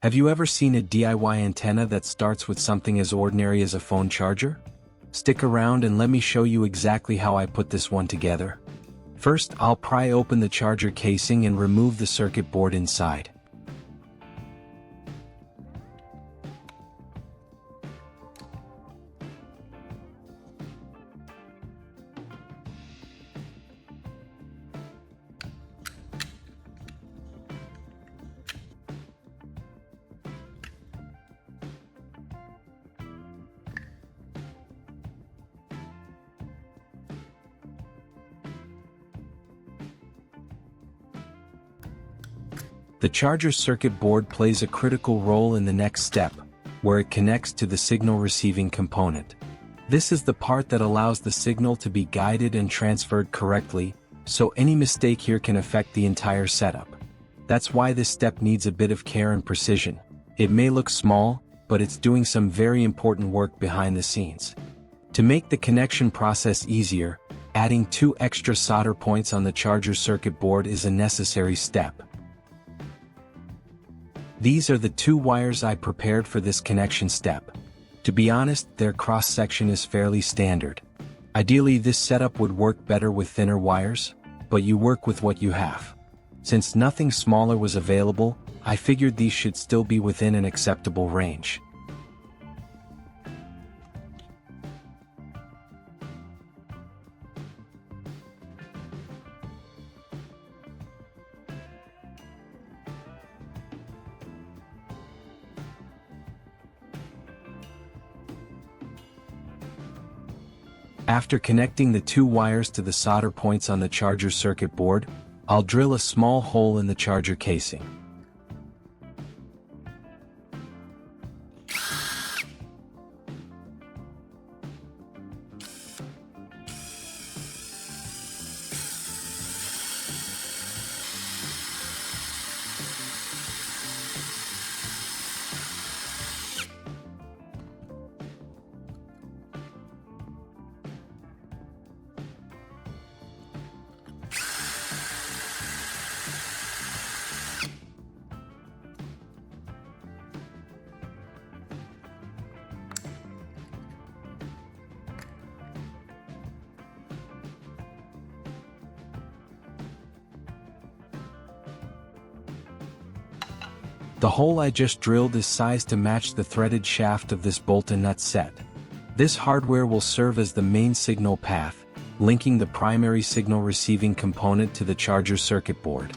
Have you ever seen a DIY antenna that starts with something as ordinary as a phone charger? Stick around and let me show you exactly how I put this one together. First, I'll pry open the charger casing and remove the circuit board inside. The charger circuit board plays a critical role in the next step, where it connects to the signal receiving component. This is the part that allows the signal to be guided and transferred correctly, so any mistake here can affect the entire setup. That's why this step needs a bit of care and precision. It may look small, but it's doing some very important work behind the scenes. To make the connection process easier, adding 2 extra solder points on the charger circuit board is a necessary step. These are the 2 wires I prepared for this connection step. To be honest, their cross-section is fairly standard. Ideally, this setup would work better with thinner wires, but you work with what you have. Since nothing smaller was available, I figured these should still be within an acceptable range. After connecting the 2 wires to the solder points on the charger circuit board, I'll drill a small hole in the charger casing. The hole I just drilled is sized to match the threaded shaft of this bolt and nut set. This hardware will serve as the main signal path, linking the primary signal receiving component to the charger circuit board.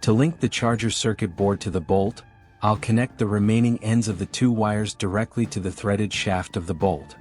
To link the charger circuit board to the bolt, I'll connect the remaining ends of the 2 wires directly to the threaded shaft of the bolt.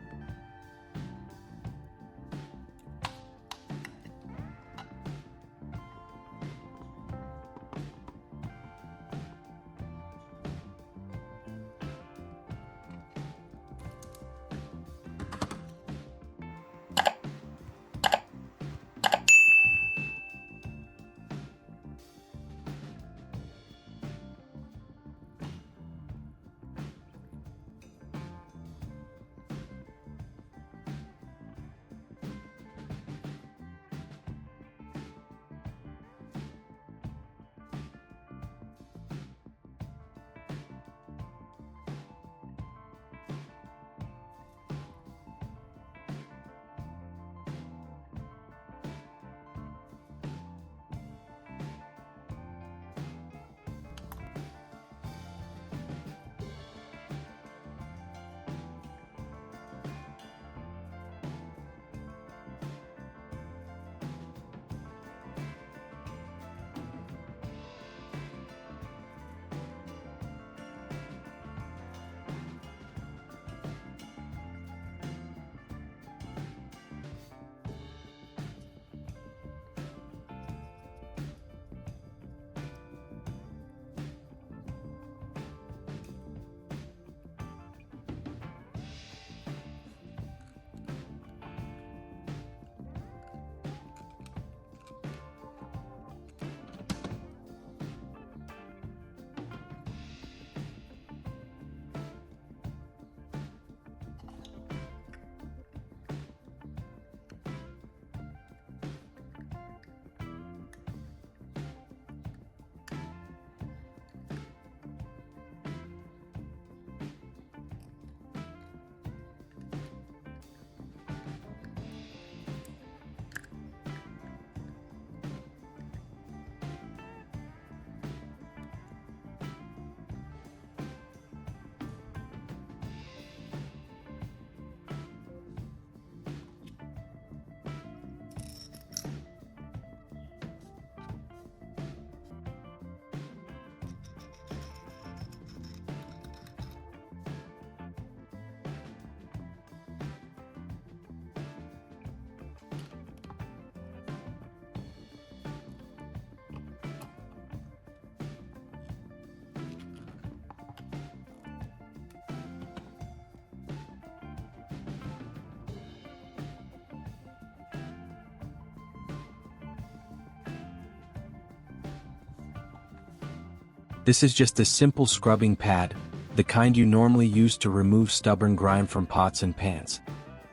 This is just a simple scrubbing pad, the kind you normally use to remove stubborn grime from pots and pans.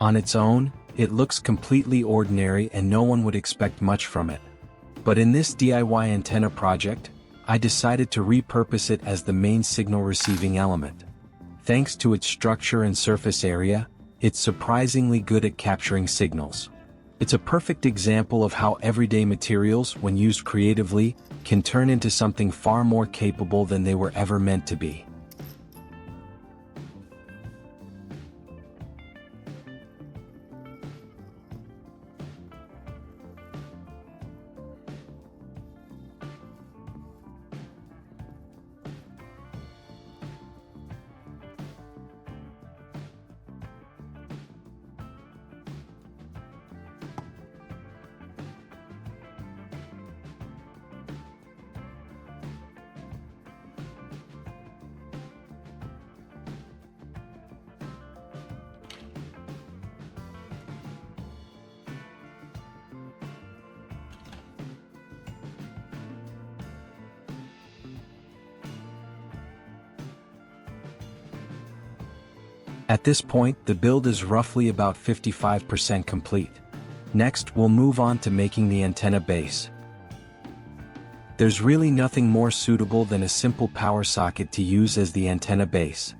On its own, it looks completely ordinary and no one would expect much from it. But in this DIY antenna project, I decided to repurpose it as the main signal receiving element. Thanks to its structure and surface area, it's surprisingly good at capturing signals. It's a perfect example of how everyday materials, when used creatively, can turn into something far more capable than they were ever meant to be. At this point, the build is roughly about 55% complete. Next, we'll move on to making the antenna base. There's really nothing more suitable than a simple power socket to use as the antenna base.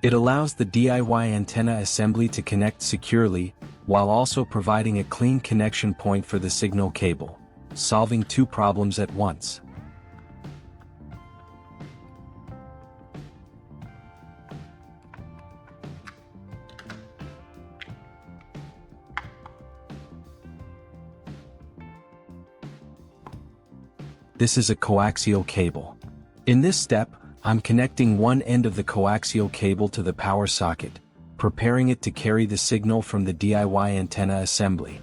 It allows the DIY antenna assembly to connect securely, while also providing a clean connection point for the signal cable, solving two problems at once. This is a coaxial cable. In this step, I'm connecting one end of the coaxial cable to the power socket, preparing it to carry the signal from the DIY antenna assembly.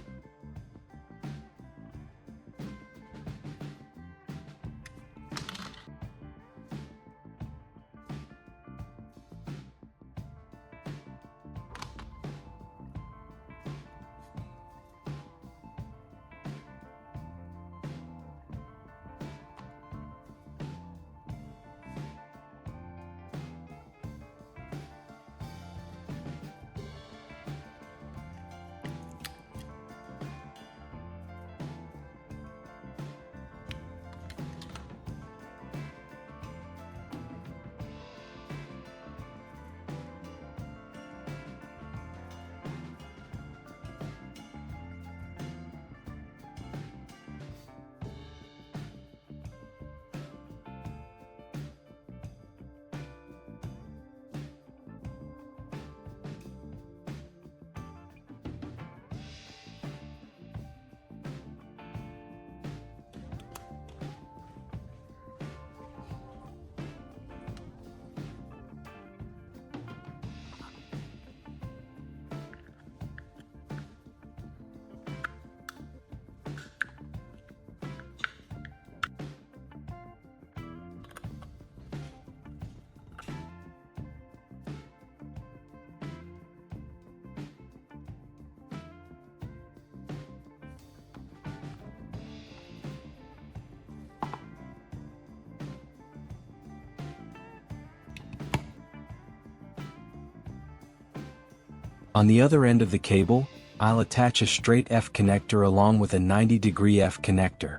On the other end of the cable, I'll attach a straight F connector along with a 90-degree F connector.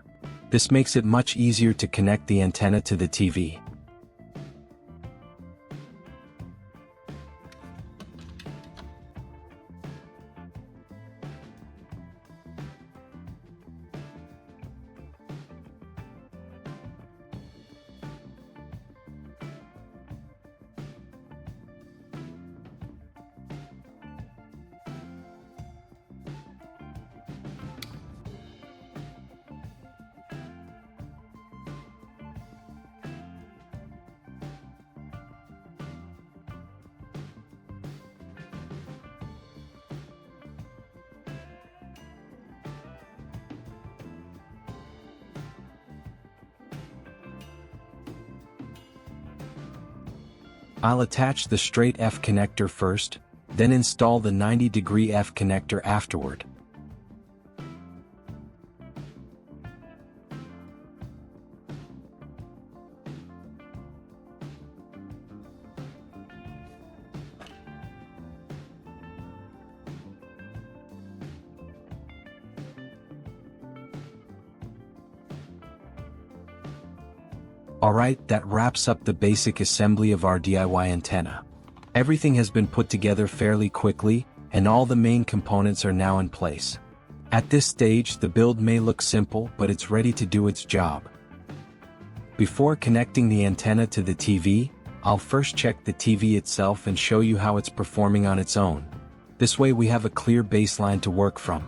This makes it much easier to connect the antenna to the TV. I'll attach the straight F connector first, then install the 90-degree F connector afterward. Alright, that wraps up the basic assembly of our DIY antenna. Everything has been put together fairly quickly, and all the main components are now in place. At this stage, the build may look simple, but it's ready to do its job. Before connecting the antenna to the TV, I'll first check the TV itself and show you how it's performing on its own. This way we have a clear baseline to work from.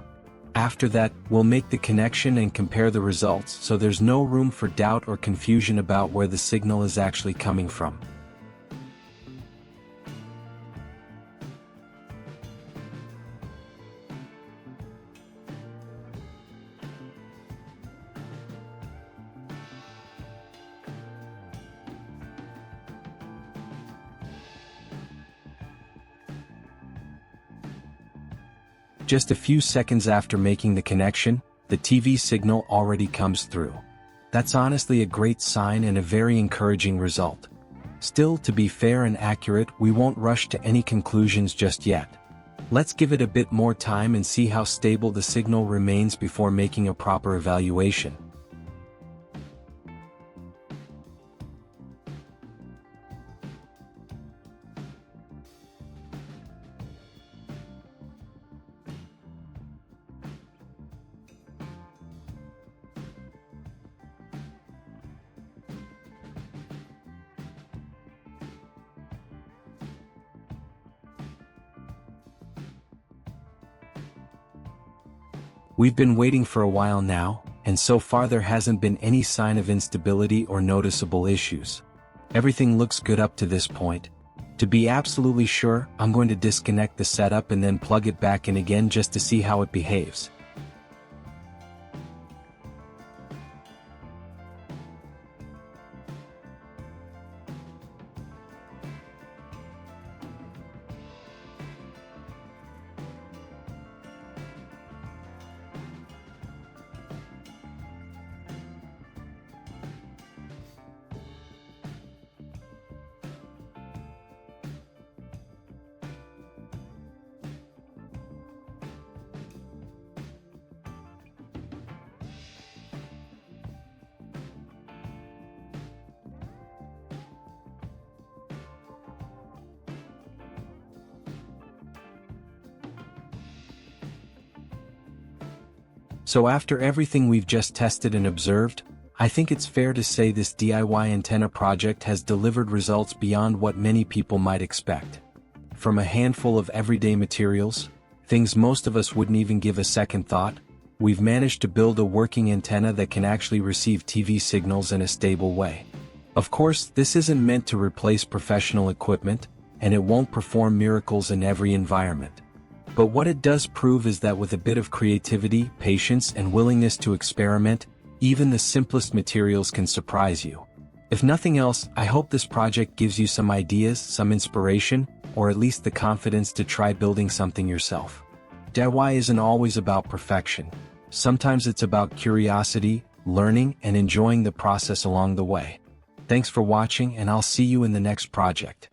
After that, we'll make the connection and compare the results so there's no room for doubt or confusion about where the signal is actually coming from. Just a few seconds after making the connection, the TV signal already comes through. That's honestly a great sign and a very encouraging result. Still, to be fair and accurate, we won't rush to any conclusions just yet. Let's give it a bit more time and see how stable the signal remains before making a proper evaluation. We've been waiting for a while now, and so far there hasn't been any sign of instability or noticeable issues. Everything looks good up to this point. To be absolutely sure, I'm going to disconnect the setup and then plug it back in again just to see how it behaves. So after everything we've just tested and observed, I think it's fair to say this DIY antenna project has delivered results beyond what many people might expect. From a handful of everyday materials, things most of us wouldn't even give a second thought, we've managed to build a working antenna that can actually receive TV signals in a stable way. Of course, this isn't meant to replace professional equipment, and it won't perform miracles in every environment. But what it does prove is that with a bit of creativity, patience, and willingness to experiment, even the simplest materials can surprise you. If nothing else, I hope this project gives you some ideas, some inspiration, or at least the confidence to try building something yourself. DIY isn't always about perfection. Sometimes it's about curiosity, learning, and enjoying the process along the way. Thanks for watching, and I'll see you in the next project.